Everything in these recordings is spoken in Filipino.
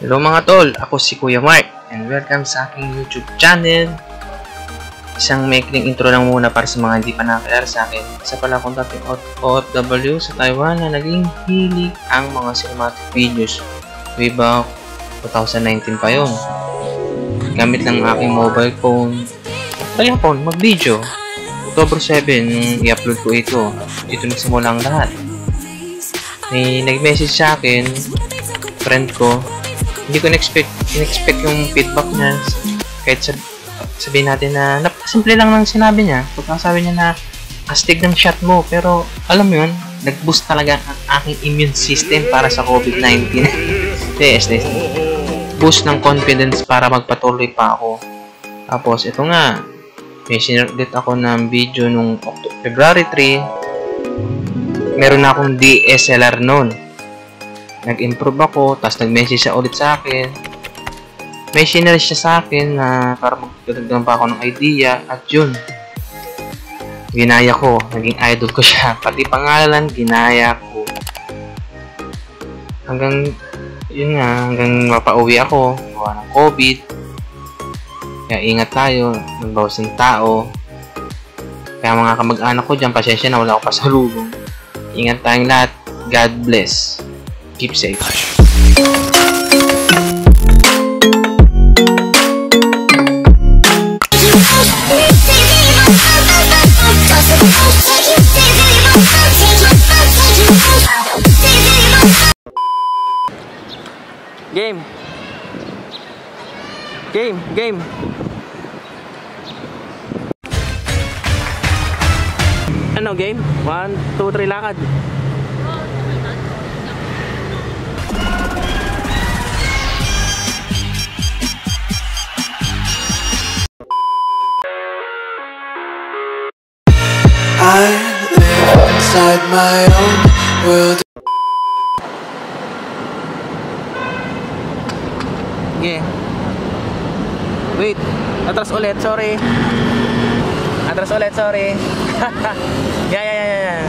Hello mga tol, ako si Kuya Mark and welcome sa aking YouTube channel. Isang maikling intro lang muna para sa mga hindi pa nakakilala sa akin. Isa pala akong dating OFW sa Taiwan na naging hilig ang mga cinematic videos way back 2019 pa yun. Gamit lang ang aking mobile phone. Kaya po, mag-video. October 7 nung i-upload ko ito. Dito nagsimula ang lahat. May nag-message sa akin, friend ko. Hindi ko in-expect yung feedback niya. Kahit sabihin natin na simple lang ng sinabi niya. Pagkasabi niya na astig ng shot mo. Pero alam mo yun, nag-boost talaga ang aking immune system para sa COVID-19. Yes. Boost ng confidence para magpatuloy pa ako. Tapos ito nga, may sinurlit ako ng video nung February 3. Meron na akong DSLR noon. Nag-improve ako, tapos nag-message siya ulit sa akin. May sinare siya sa akin na para magdagdagan pa ako ng idea. At yun, ginaya ko. Naging idol ko siya. Pati pangalan, ginaya ko. Hanggang mapauwi ako. Gawa ng COVID. Kaya ingat tayo. Magbawas ng tao. Kaya mga kamag-anak ko dyan, pasensya na, wala ako pasalubong. Ingat tayong lahat. God bless. Keep safe. Game. Ano game? 1, 2, 3 lakad. I live inside my own world. Yeah. Wait, atras ulit, sorry. Yeah.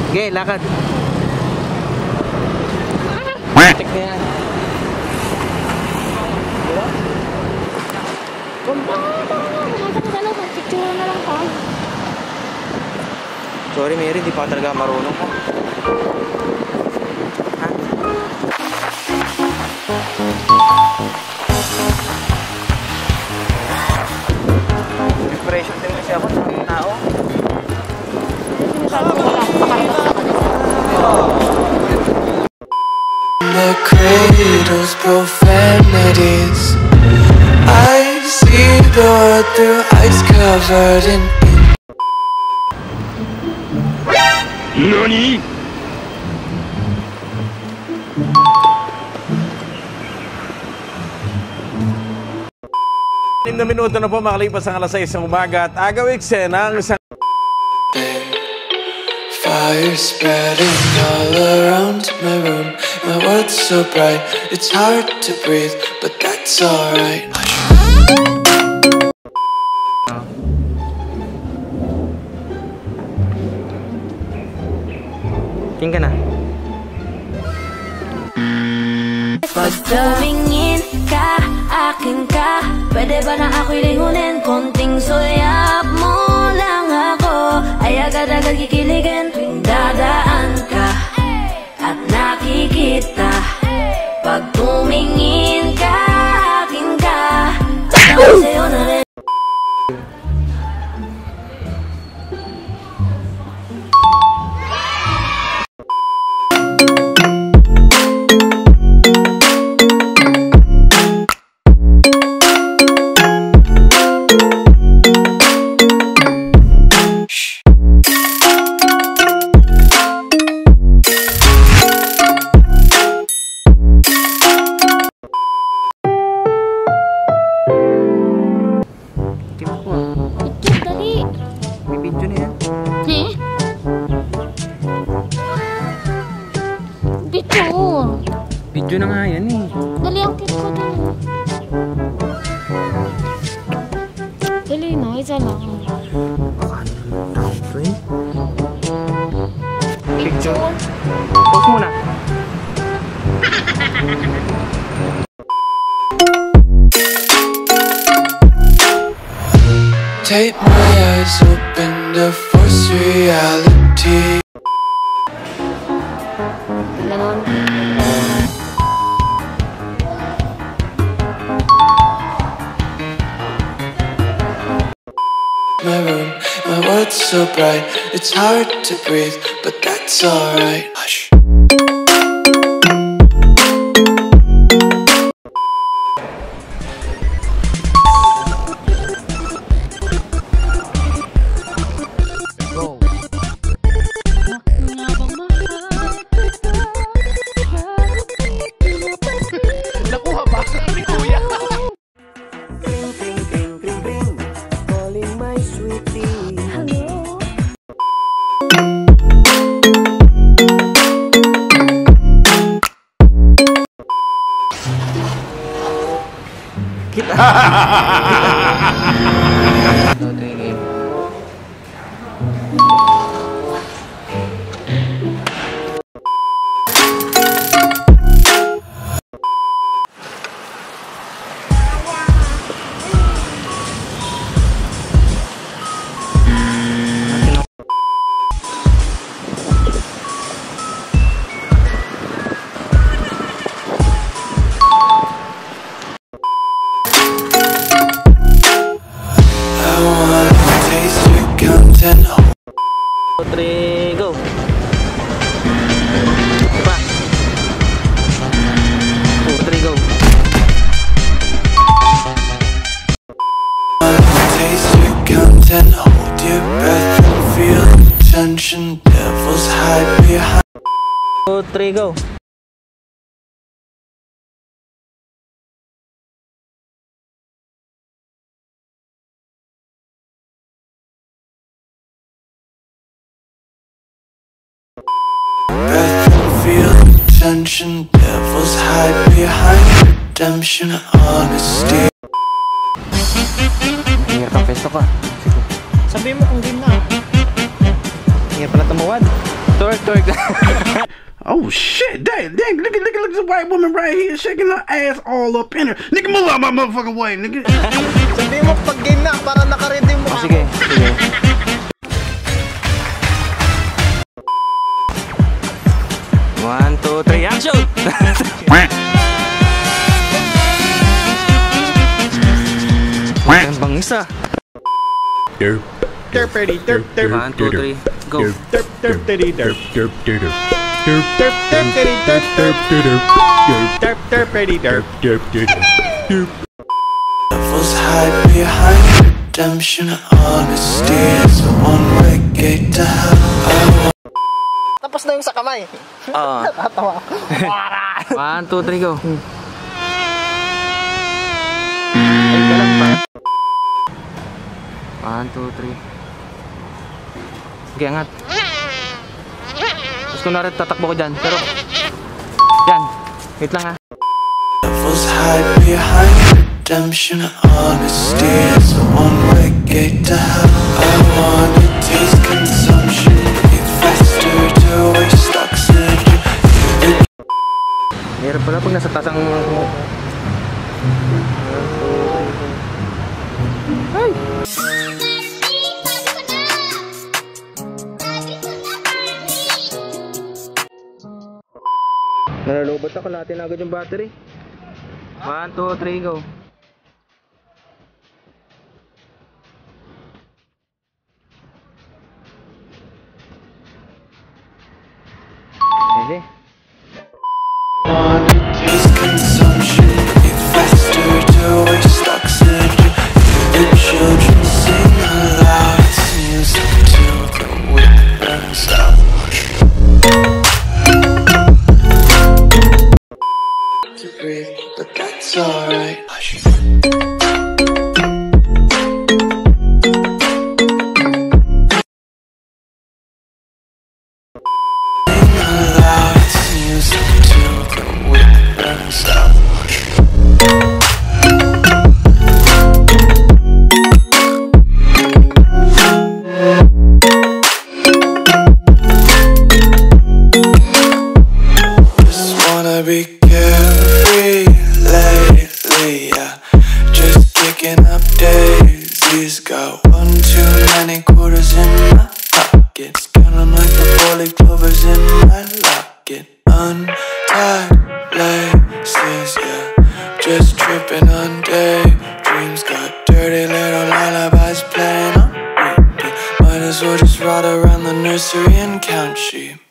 Okay, lakad. Check na yan. Sorry Mary, di pa talaga marunong ko. Ha? Inspiration din kasi ako sa mga tao. The cradle's profanities. I see the world through ice covered in NANI?! Na minuto na po makalipas ang alas 6 ng umaga at agawik ng isang fire spreading all around my room. My world's so bright, it's hard to breathe, but that's alright. King ka na. Pag tumingin ka, akin ka, pwede ba na ako'y lingunin? Konting sulyap mo lang ako, ay agad-agad kikiligan. Tuwing dadaan ka at nakikita, pag tumingin ka, akin ka, at ako sa'yo na rin. Video na nga yan eh. Dali, ang cute ko dun. Dali. 나이잖아. Picture. Pause muna. Take my eyes open to force reality. Ganon. My room, my world's so bright, it's hard to breathe, but that's alright. Hush. Go. Diba? 2, 3, go. Taste your content, hold your breath and feel the tension. Devils hide behind. 2, 3, go. Breath and feel the tension. Devils hide behind redemption, honesty. Ingat ang pesto ka. Sabihin mo kung game na. Ingat pala tumawad. Tork. Oh shit, dang, look at this white woman right here shaking her ass all up in her. Nigga, move out my motherfucking way, nigga. Sabihin mo pag game na para nakaredeem mo. Oh, sige. 1, 2, 3, action! Ang bangis ah. Derp ready, derp. 1, 2, 3, go. Derp ready, derp. Derp ready, derp. Devils hide behind redemption, honesty is a one-way gate to hell. Tapos na yung sa kamay. Ah. Tatawa. 1, 2, 3, go. Ay, galang pa. 1, 2, 3. Sige, angat. Tapos kunwari tatakbo ko dyan, pero dyan, wait lang ha. Devils hide behind redemption, honesty is a one-way gate to hell. I wanna taste consumption, breathe faster to waste oxygen. Mahirap pala pag nasa tasang ay! Nalalobot ako, natin agad yung battery. 1, 2, 3, go. Pwede. Taste consumption, breathe faster to waste oxygen. The children sing aloud, it's music till the wick burns out. To breathe, but that's alright. Hush. Wanna be carefree lately, yeah. Just kicking up daisies. Got one too many quarters in my pockets. Counting like the 4-leaf clovers in my locket. Untied laces, yeah. Just tripping on daydreams. Got dirty little lullabies playing on repeat. Might as well just ride around the nursery and count sheep.